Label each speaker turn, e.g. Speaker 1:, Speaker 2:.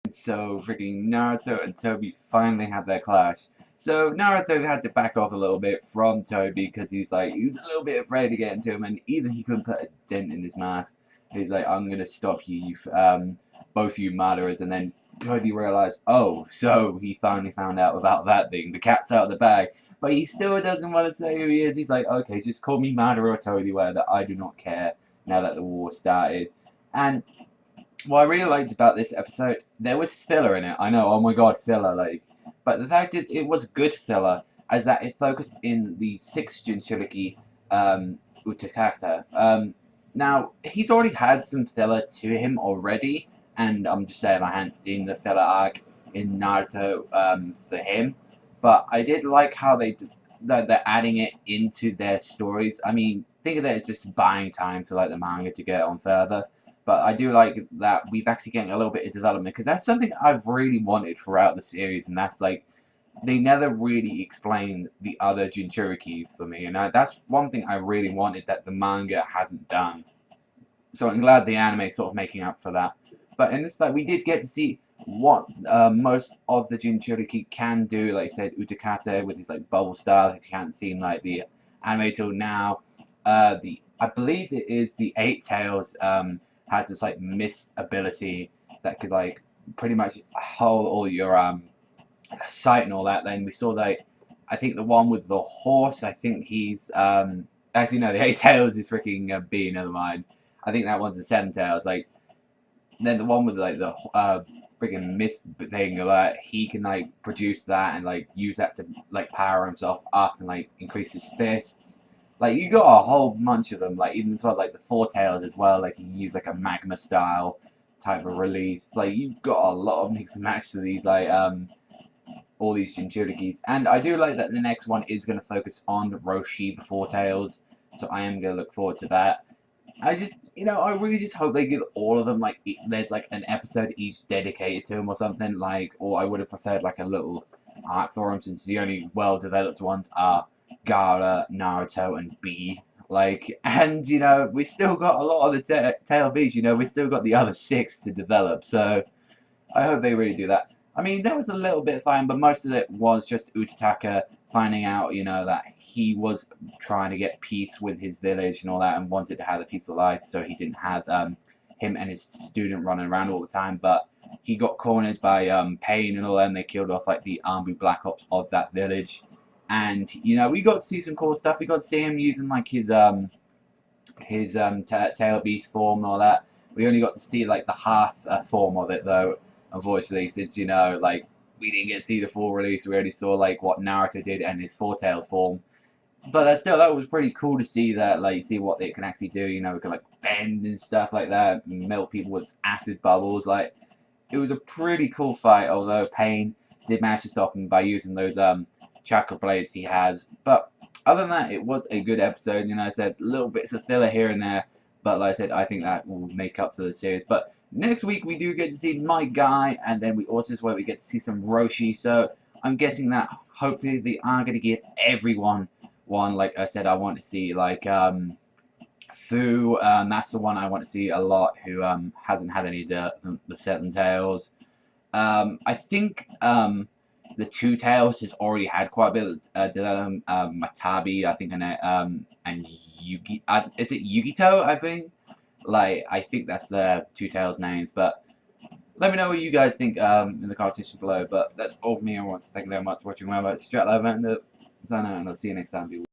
Speaker 1: So freaking Naruto and Tobi finally had their clash. So Naruto had to back off a little bit from Tobi because he was a little bit afraid to get into him, and either he couldn't put a dent in his mask. He's like, I'm gonna stop you, both you murderers. And then Tobi realized, oh, so he finally found out about that thing. The cat's out of the bag. But he still doesn't want to say who he is. He's like, okay, just call me murderer or Tobi, whether I do not care now that the war started. And what I really liked about this episode, there was filler in it. I know, oh my god, filler, but the fact that it was good filler, as that it's focused in the sixth Jinchuriki, Utakata. Now, he's already had some filler to him already, and I'm just saying I hadn't seen the filler arc in Naruto, for him, but I did like how they're adding it into their stories. I mean, think of it as just buying time for, the manga to get on further. But I do like that we've actually getting a little bit of development, because that's something I've really wanted throughout the series, and that's they never really explained the other Jinchurikis for me, and that's one thing I really wanted that the manga hasn't done. So I'm glad the anime is sort of making up for that. But in this, we did get to see what most of the Jinchuriki can do, like I said, Utakata with his bubble style, which you can't see in the anime till now. I believe it is the Eight Tails. Has this mist ability that could pretty much hold all your sight and all that. Then we saw I think the one with the horse, I think he's actually no, the Eight Tails is freaking Bee, never mind. I think that one's the Seven Tails. Then the one with the freaking mist thing, that he can produce that and use that to power himself up and increase his fists. You got a whole bunch of them, even as well, the Four Tails as well, you can use a magma style type of release. You've got a lot of mix and match to these, all these Jinchurikis. And I do like that the next one is going to focus on Roshi, the Four Tails, so I am going to look forward to that. I just, I really just hope they give all of them, there's an episode each dedicated to them or something, or I would have preferred a little arc for them, since the only well-developed ones are Gaara, Naruto, and Bee. And, we still got a lot of the tail Bees, we still got the other 6 to develop, so I hope they really do that. I mean, there was a little bit of fighting, but most of it was just Utataka finding out, that he was trying to get peace with his village and all that, and wanted to have a peaceful life, so he didn't have him and his student running around all the time, but he got cornered by Pain and all that, and they killed off the army black ops of that village. And we got to see some cool stuff. We got to see him using his tail beast form and all that. We only got to see the half form of it though, unfortunately, since we didn't get to see the full release. We only saw what Naruto did and his Four Tails form. But still, that was pretty cool to see that, see what they can actually do. We can bend and stuff like that, and melt people with acid bubbles. It was a pretty cool fight. Although Pain did manage to stop him by using those chakra blades he has. But other than that, it was a good episode. I said little bits of filler here and there, but like I said, I think that will make up for the series. But next week we do get to see my guy, and then we also get to see some Roshi. So I'm guessing that hopefully they are going to give everyone one. Like I said, I want to see Fu. That's the one I want to see a lot, who hasn't had any the Seven Tails. I think the Two Tails has already had quite a bit of development. Matabi, I think, and Yugi. Is it Yugito? I think. I think that's the Two Tails names. But let me know what you guys think in the comment section below. But that's all from me. I want to thank you very much for watching. Remember, straight love and sign out, and I'll see you next time, people.